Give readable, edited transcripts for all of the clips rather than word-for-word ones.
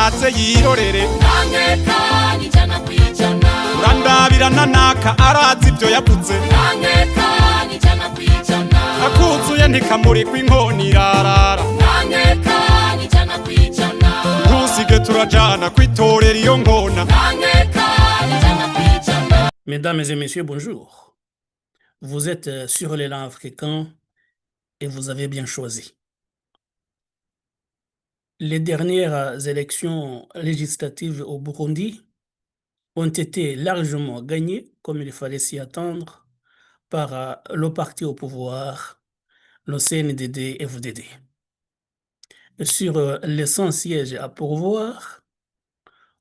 yashatse yirorere urandabirana naka arazi ibyo yavuze akuzuye ntikamurikwa inkoni irarara ntusige turajana kwitorera iyo nkona. Mesdames et messieurs, bonjour. Vous êtes sur l'élan africain et vous avez bien choisi. Les dernières élections législatives au Burundi ont été largement gagnées, comme il fallait s'y attendre, par le parti au pouvoir, le CNDD-FDD. Sur les 100 sièges à pourvoir,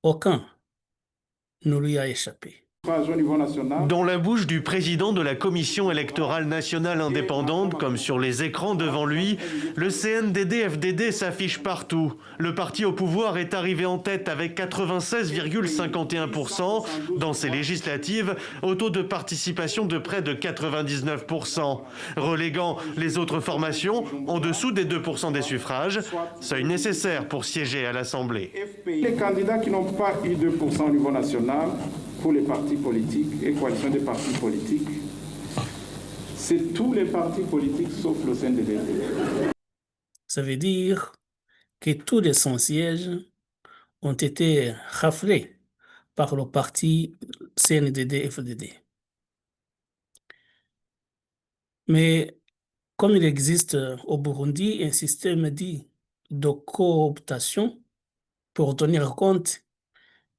aucun ne lui a échappé. Dans la bouche du président de la Commission électorale nationale indépendante, comme sur les écrans devant lui, le CNDD-FDD s'affiche partout. Le parti au pouvoir est arrivé en tête avec 96,51% dans ces législatives, au taux de participation de près de 99%, reléguant les autres formations en dessous des 2% des suffrages, seuil nécessaire pour siéger à l'Assemblée. Les candidats qui n'ont pas eu 2% au niveau national, pour les partis politiques et coalitions des partis politiques, c'est tous les partis politiques sauf le CNDD. Ça veut dire que tous les 100 sièges ont été raflés par le parti CNDD-FDD. Mais comme il existe au Burundi un système dit de cooptation pour tenir compte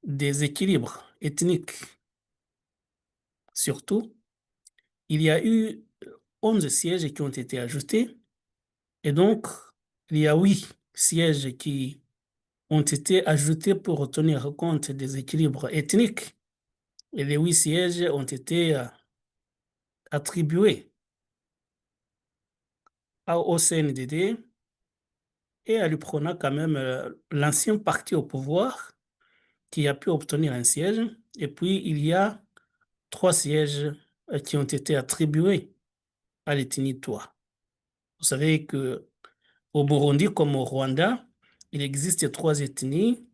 des équilibres ethniques, surtout, il y a eu 11 sièges qui ont été ajoutés et donc il y a 8 sièges qui ont été ajoutés pour tenir compte des équilibres ethniques et les 8 sièges ont été attribués au CNDD et à l'UPRONA quand même l'ancien parti au pouvoir qui a pu obtenir un siège et puis il y a 3 sièges qui ont été attribués à l'ethnie Twa. Vous savez que au Burundi comme au Rwanda, il existe 3 ethnies,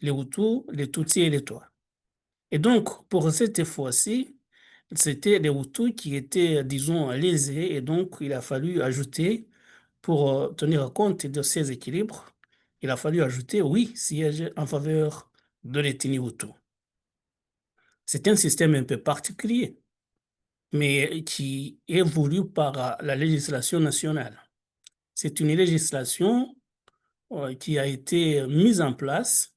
les Hutus, les Tutsis et les Twa. Et donc, pour cette fois-ci, c'était les Hutus qui étaient, disons, lésés et donc il a fallu ajouter, pour tenir compte de ces équilibres, il a fallu ajouter 8 sièges en faveur de l'ethnie Hutu. C'est un système un peu particulier, mais qui est voulu par la législation nationale. C'est une législation qui a été mise en place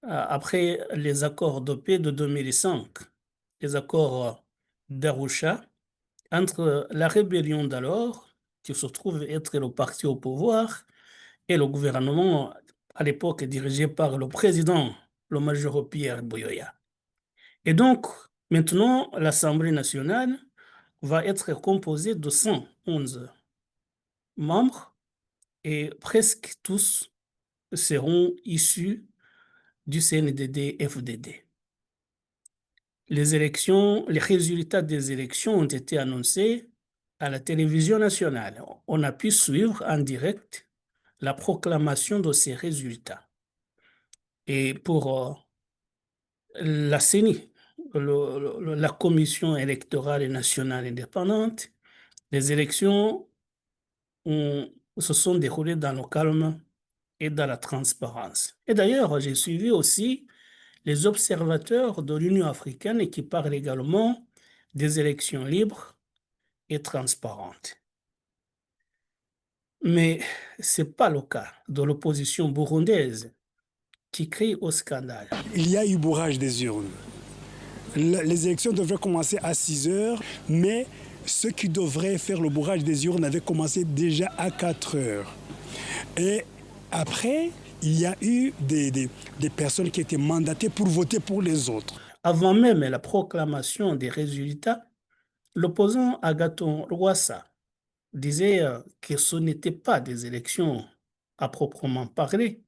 après les accords de paix de 2005, les accords d'Arusha, entre la rébellion d'alors, qui se trouve être le parti au pouvoir, et le gouvernement à l'époque dirigé par le président, le major Pierre Buyoya. Et donc, maintenant, l'Assemblée nationale va être composée de 111 membres et presque tous seront issus du CNDD-FDD. Les résultats des élections ont été annoncés à la télévision nationale. On a pu suivre en direct la proclamation de ces résultats. Et pour la CENI, la Commission électorale nationale indépendante, les élections se sont déroulées dans le calme et dans la transparence. Et d'ailleurs, j'ai suivi aussi les observateurs de l'Union africaine qui parlent également des élections libres et transparentes. Mais ce n'est pas le cas de l'opposition burundaise qui crie au scandale. Il y a eu bourrage des urnes. Les élections devraient commencer à 6 heures, mais ceux qui devraient faire le bourrage des urnes avaient commencé déjà à 4 heures. Et après, il y a eu des personnes qui étaient mandatées pour voter pour les autres. Avant même la proclamation des résultats, l'opposant Agathon Rwasa disait que ce n'était pas des élections à proprement parler,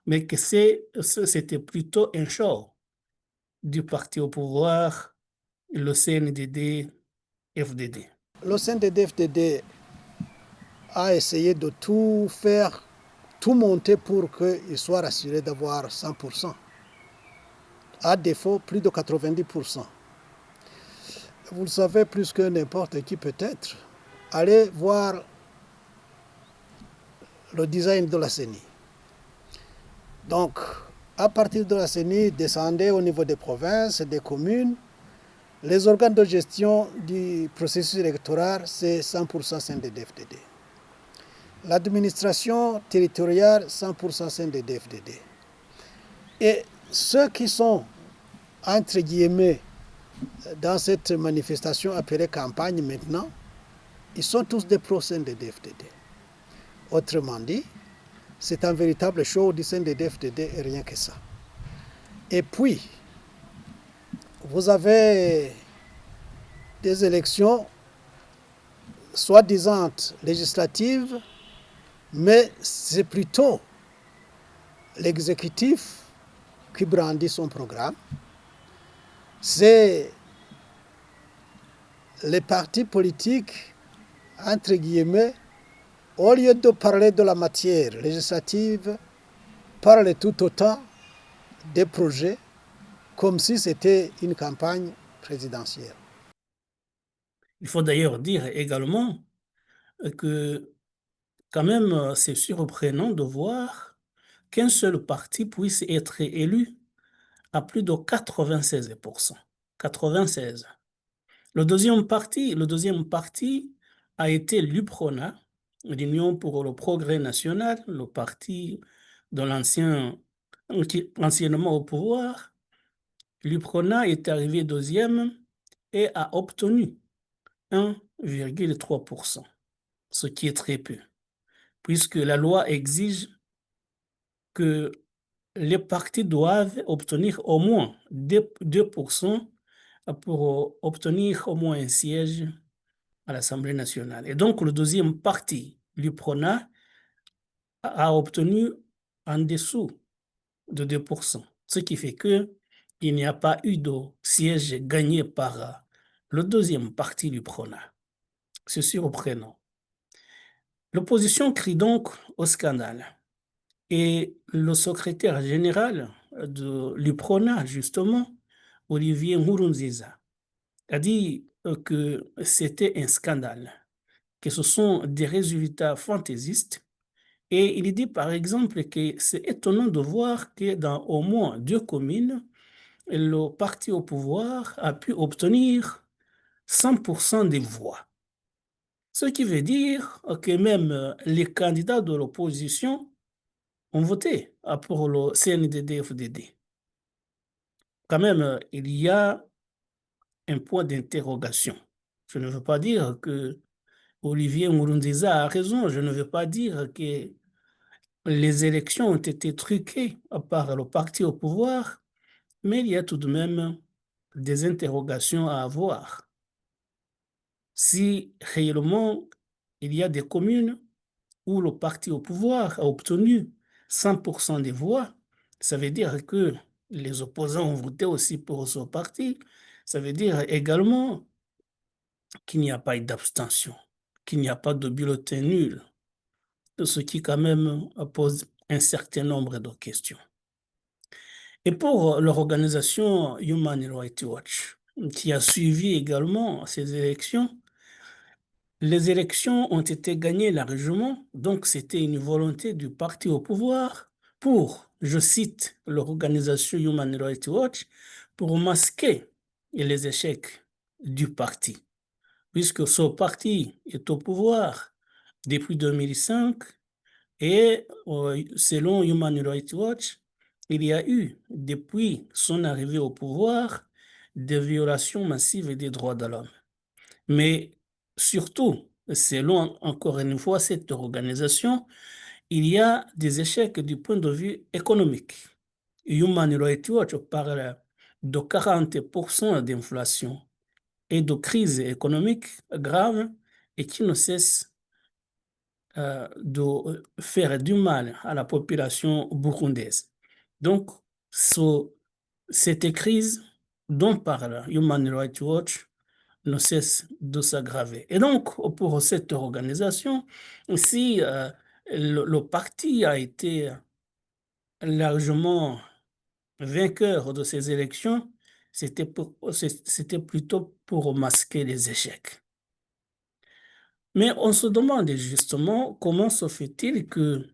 mais que c'était plutôt un show du parti au pouvoir, le CNDD-FDD. Le CNDD-FDD a essayé de tout faire, tout monter pour qu'ils soient rassurés d'avoir 100%. À défaut, plus de 90%. Vous le savez plus que n'importe qui peut-être. Allez voir le design de la CENI. Donc, à partir de la CENI, descendez au niveau des provinces, des communes. Les organes de gestion du processus électoral, c'est 100% CNDD-FDD. L'administration territoriale, 100% CNDD-FDD. Et ceux qui sont, entre guillemets, dans cette manifestation appelée campagne maintenant, ils sont tous des pro-CNDD-FDD. Autrement dit, c'est un véritable show du CNDD-FDD et rien que ça. Et puis, vous avez des élections soi-disant législatives, mais c'est plutôt l'exécutif qui brandit son programme. C'est les partis politiques, entre guillemets, au lieu de parler de la matière législative, parlent tout autant des projets comme si c'était une campagne présidentielle. Il faut d'ailleurs dire également que quand même c'est surprenant de voir qu'un seul parti puisse être élu à plus de 96%. 96. Le deuxième parti a été l'UPRONA, l'Union pour le progrès national, le parti de anciennement au pouvoir. L'UPRONA est arrivé deuxième et a obtenu 1,3%, ce qui est très peu, puisque la loi exige que les partis doivent obtenir au moins 2% pour obtenir au moins un siège à l'Assemblée nationale. Et donc, le deuxième parti, l'UPRONA, a obtenu en dessous de 2%, ce qui fait qu'il n'y a pas eu de siège gagné par le deuxième parti, l'UPRONA. C'est surprenant. L'opposition crie donc au scandale. Et le secrétaire général de l'UPRONA, justement, Olivier Nkurunziza, a dit que c'était un scandale, que ce sont des résultats fantaisistes. Et il dit par exemple que c'est étonnant de voir que dans au moins 2 communes, le parti au pouvoir a pu obtenir 100% des voix. Ce qui veut dire que même les candidats de l'opposition ont voté pour le CNDD-FDD. Quand même, il y a un point d'interrogation. Je ne veux pas dire que Olivier Nkurunziza a raison. Je ne veux pas dire que les élections ont été truquées par le parti au pouvoir, mais il y a tout de même des interrogations à avoir. Si réellement il y a des communes où le parti au pouvoir a obtenu 100% des voix, ça veut dire que les opposants ont voté aussi pour ce parti. Ça veut dire également qu'il n'y a pas eu d'abstention, qu'il n'y a pas de bulletin nul, ce qui quand même pose un certain nombre de questions. Et pour l'organisation Human Rights Watch, qui a suivi également ces élections, les élections ont été gagnées largement, donc c'était une volonté du parti au pouvoir pour, je cite l'organisation Human Rights Watch, pour masquer les échecs du parti. Puisque ce parti est au pouvoir depuis 2005 et selon Human Rights Watch, il y a eu, depuis son arrivée au pouvoir, des violations massives des droits de l'homme. Mais surtout, selon encore une fois cette organisation, il y a des échecs du point de vue économique. Human Rights Watch parle de 40% d'inflation et de crise économique grave et qui ne cesse de faire du mal à la population burundaise. Donc, cette crise dont parle Human Rights Watch ne cesse de s'aggraver. Et donc, pour cette organisation, si le parti a été largement vainqueur de ces élections, c'était plutôt pour masquer les échecs. Mais on se demande justement comment se fait-il que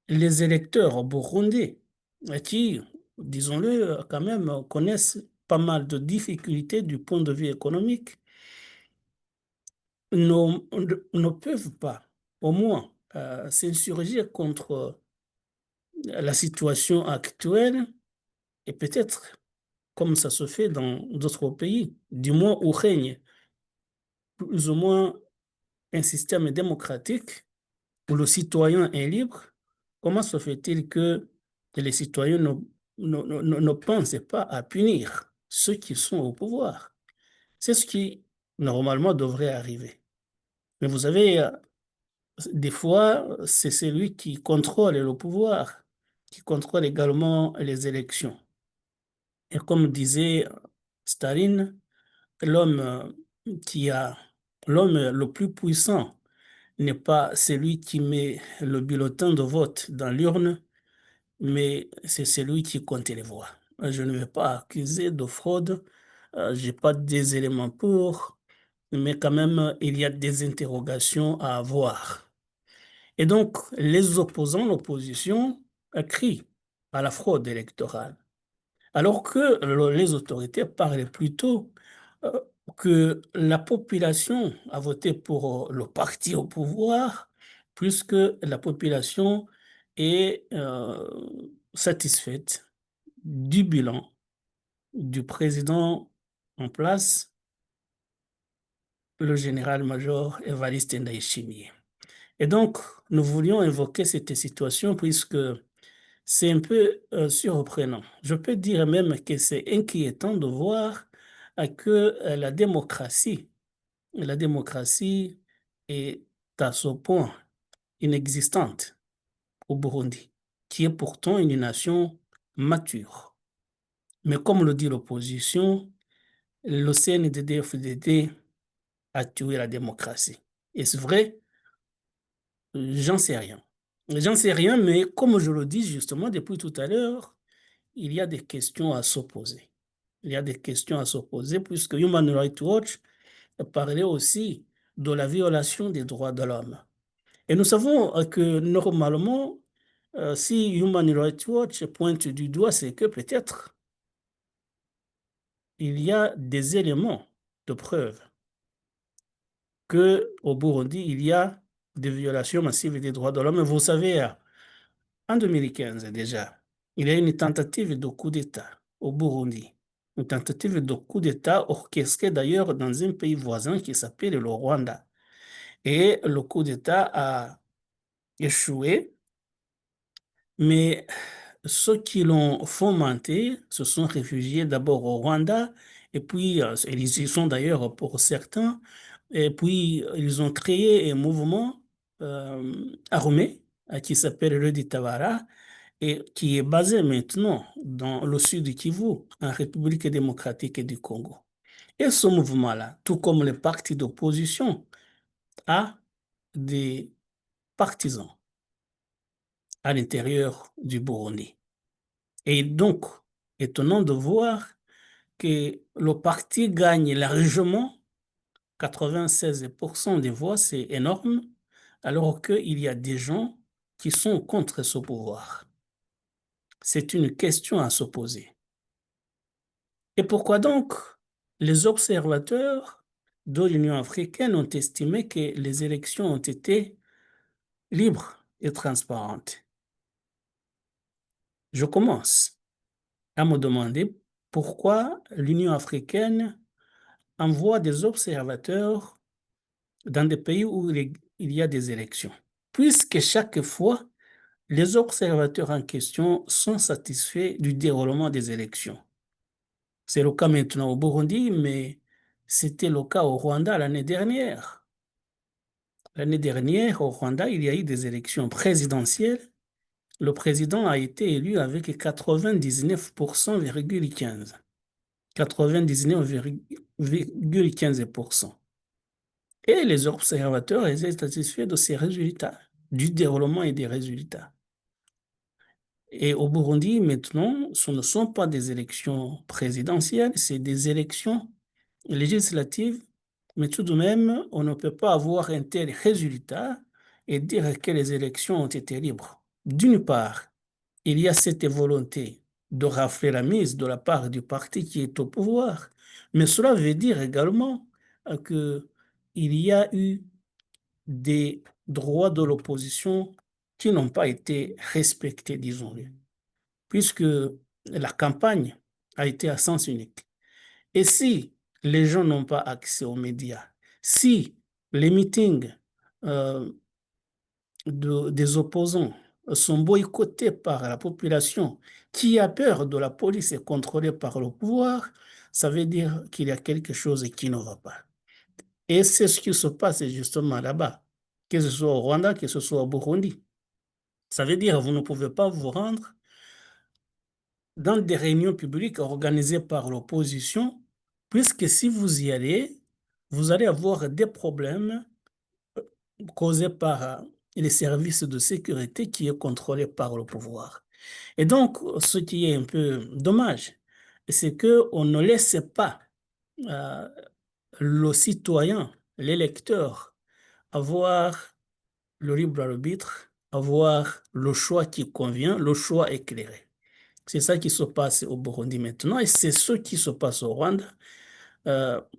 les électeurs burundais, qui, disons-le, quand même, connaissent pas mal de difficultés du point de vue économique, ne peuvent pas, au moins, s'insurger contre la situation actuelle et peut-être comme ça se fait dans d'autres pays, du moins où règne plus ou moins un système démocratique où le citoyen est libre, comment se fait-il que les citoyens ne pensent pas à punir ceux qui sont au pouvoir? C'est ce qui, normalement, devrait arriver. Mais vous savez, des fois, c'est celui qui contrôle le pouvoir, qui contrôle également les élections. Et comme disait Staline, l'homme l'homme le plus puissant n'est pas celui qui met le bulletin de vote dans l'urne, mais c'est celui qui compte les voix. Je ne vais pas accuser de fraude, je n'ai pas des éléments pour, mais quand même, il y a des interrogations à avoir. Et donc, les opposants, l'opposition, crient à la fraude électorale. Alors que les autorités parlaient plutôt euh, que la population a voté pour le parti au pouvoir, plus que la population est satisfaite du bilan du président en place, le général-major Évariste Ndayishimiye. Et donc, nous voulions évoquer cette situation puisque c'est un peu surprenant. Je peux dire même que c'est inquiétant de voir que la démocratie est à ce point inexistante au Burundi, qui est pourtant une nation mature. Mais comme le dit l'opposition, le CNDD-FDD a tué la démocratie. Est-ce vrai? J'en sais rien. J'en sais rien, mais comme je le dis justement depuis tout à l'heure, il y a des questions à s'opposer. Il y a des questions à s'opposer puisque Human Rights Watch parlait aussi de la violation des droits de l'homme. Et nous savons que normalement, si Human Rights Watch pointe du doigt, c'est que peut-être il y a des éléments de preuve qu'au Burundi, il y a des violations massives des droits de l'homme. Vous savez, en 2015 déjà, il y a une tentative de coup d'État au Burundi. Une tentative de coup d'État orchestrée d'ailleurs dans un pays voisin qui s'appelle le Rwanda. Et le coup d'État a échoué, mais ceux qui l'ont fomenté se sont réfugiés d'abord au Rwanda, et puis ils y sont d'ailleurs pour certains, et puis ils ont créé un mouvement armé qui s'appelle le Tabara, et qui est basé maintenant dans le sud du Kivu, en République démocratique du Congo. Et ce mouvement-là, tout comme les partis d'opposition, a des partisans à l'intérieur du Burundi. Et donc, étonnant de voir que le parti gagne largement 96% des voix, c'est énorme, alors qu'il y a des gens qui sont contre ce pouvoir. C'est une question à se poser. Et pourquoi donc les observateurs de l'Union africaine ont estimé que les élections ont été libres et transparentes? Je commence à me demander pourquoi l'Union africaine envoie des observateurs dans des pays où il y a des élections, puisque chaque fois, les observateurs en question sont satisfaits du déroulement des élections. C'est le cas maintenant au Burundi, mais c'était le cas au Rwanda l'année dernière. L'année dernière, au Rwanda, il y a eu des élections présidentielles. Le président a été élu avec 99,15%. 99,15%. Et les observateurs étaient satisfaits de ces résultats. du déroulement et des résultats. Et au Burundi, maintenant, ce ne sont pas des élections présidentielles, c'est des élections législatives, mais tout de même, on ne peut pas avoir un tel résultat et dire que les élections ont été libres. D'une part, il y a cette volonté de rafler la mise de la part du parti qui est au pouvoir, mais cela veut dire également qu'il y a eu des droits de l'opposition qui n'ont pas été respectés, disons-le, puisque la campagne a été à sens unique. Et si les gens n'ont pas accès aux médias, si les meetings euh, des opposants sont boycottés par la population qui a peur de la police et contrôlée par le pouvoir, ça veut dire qu'il y a quelque chose qui ne va pas. Et c'est ce qui se passe justement là-bas, que ce soit au Rwanda, que ce soit au Burundi. Ça veut dire que vous ne pouvez pas vous rendre dans des réunions publiques organisées par l'opposition, puisque si vous y allez, vous allez avoir des problèmes causés par les services de sécurité qui est contrôlé par le pouvoir. Et donc, ce qui est un peu dommage, c'est qu'on ne laisse pas euh, le citoyen, l'électeur, avoir le libre arbitre, avoir le choix qui convient, le choix éclairé. C'est ça qui se passe au Burundi maintenant et c'est ce qui se passe au Rwanda.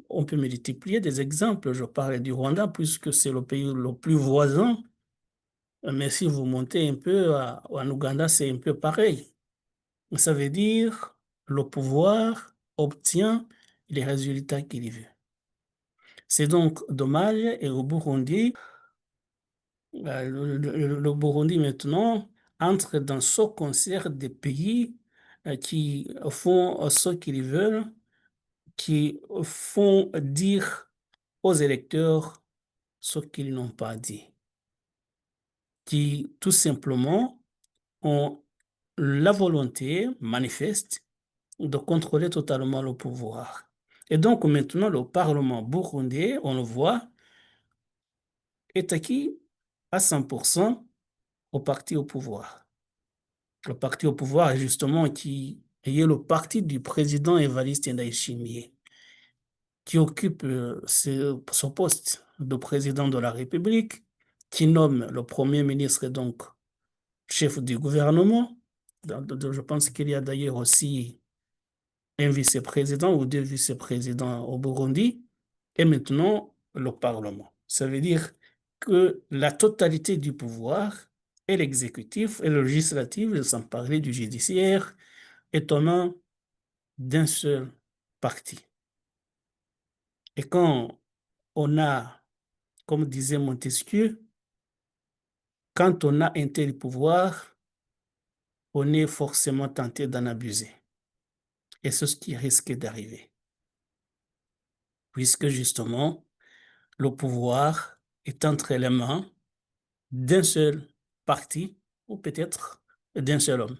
On peut multiplier des exemples. Je parlais du Rwanda puisque c'est le pays le plus voisin. Mais si vous montez un peu en Ouganda, c'est un peu pareil. Ça veut dire le pouvoir obtient les résultats qu'il veut. C'est donc dommage et au Burundi, le Burundi maintenant entre dans ce concert des pays qui font ce qu'ils veulent, qui font dire aux électeurs ce qu'ils n'ont pas dit, qui tout simplement ont la volonté manifeste de contrôler totalement le pouvoir. Et donc maintenant, le Parlement burundais, on le voit, est acquis à 100% au parti au pouvoir. Le parti au pouvoir, justement, qui est le parti du président Evariste Ndayishimiye, qui occupe son poste de président de la République, qui nomme le Premier ministre, donc chef du gouvernement. Je pense qu'il y a d'ailleurs aussi un vice-président ou deux vice-présidents au Burundi, et maintenant le Parlement. Ça veut dire que la totalité du pouvoir, et l'exécutif, et le législatif, sans parler du judiciaire, est aux mains d'un seul parti. Et quand on a, comme disait Montesquieu, quand on a un tel pouvoir, on est forcément tenté d'en abuser. Et c'est ce qui risque d'arriver. Puisque justement, le pouvoir est entre les mains d'un seul parti ou peut-être d'un seul homme.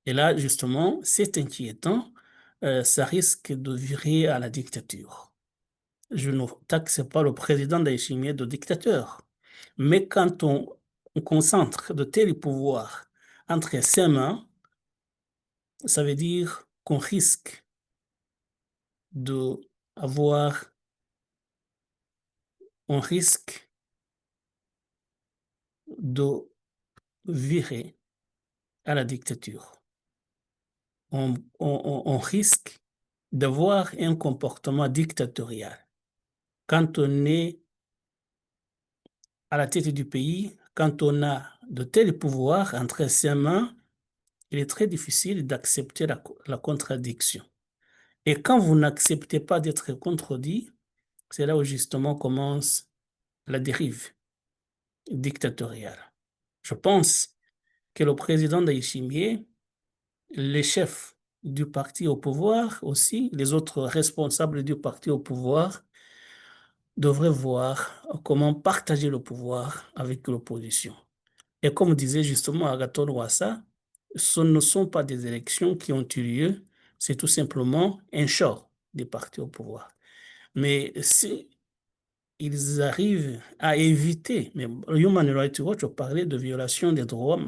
Et là, justement, c'est inquiétant. Ça risque de virer à la dictature. Je ne taxe pas le président Ndayishimiye de dictateur. Mais quand on concentre de tels pouvoirs entre ses mains, ça veut dire qu'on risque d'avoir, on risque de virer à la dictature. On risque d'avoir un comportement dictatorial. Quand on est à la tête du pays, quand on a de tels pouvoirs entre ses mains, il est très difficile d'accepter la contradiction. Et quand vous n'acceptez pas d'être contredit, c'est là où justement commence la dérive dictatoriale. Je pense que le président Ndayishimiye, les chefs du parti au pouvoir aussi, les autres responsables du parti au pouvoir, devraient voir comment partager le pouvoir avec l'opposition. Et comme disait justement Agathon Rwasa, ce ne sont pas des élections qui ont eu lieu, c'est tout simplement un show des partis au pouvoir. Mais ils arrivent à éviter, mais Human Rights Watch parlait de violation des droits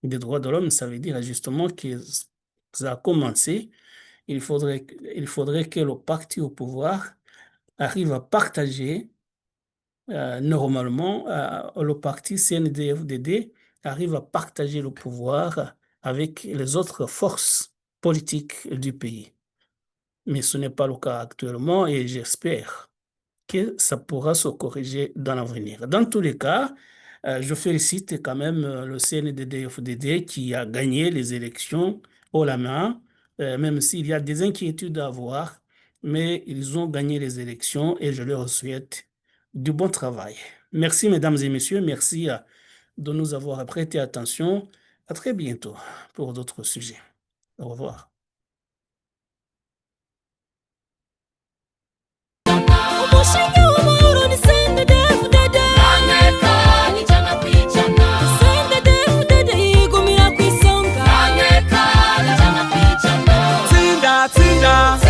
de l'homme, ça veut dire justement que ça a commencé. Il faudrait que le parti au pouvoir arrive à partager, normalement, le parti CNDD-FDD arrive à partager le pouvoir avec les autres forces politiques du pays. Mais ce n'est pas le cas actuellement et j'espère que ça pourra se corriger dans l'avenir. Dans tous les cas, je félicite quand même le CNDD-FDD qui a gagné les élections haut la main, même s'il y a des inquiétudes à avoir, mais ils ont gagné les élections et je leur souhaite du bon travail. Merci mesdames et messieurs, merci de nous avoir prêté attention. À très bientôt pour d'autres sujets. Au revoir. Tsinda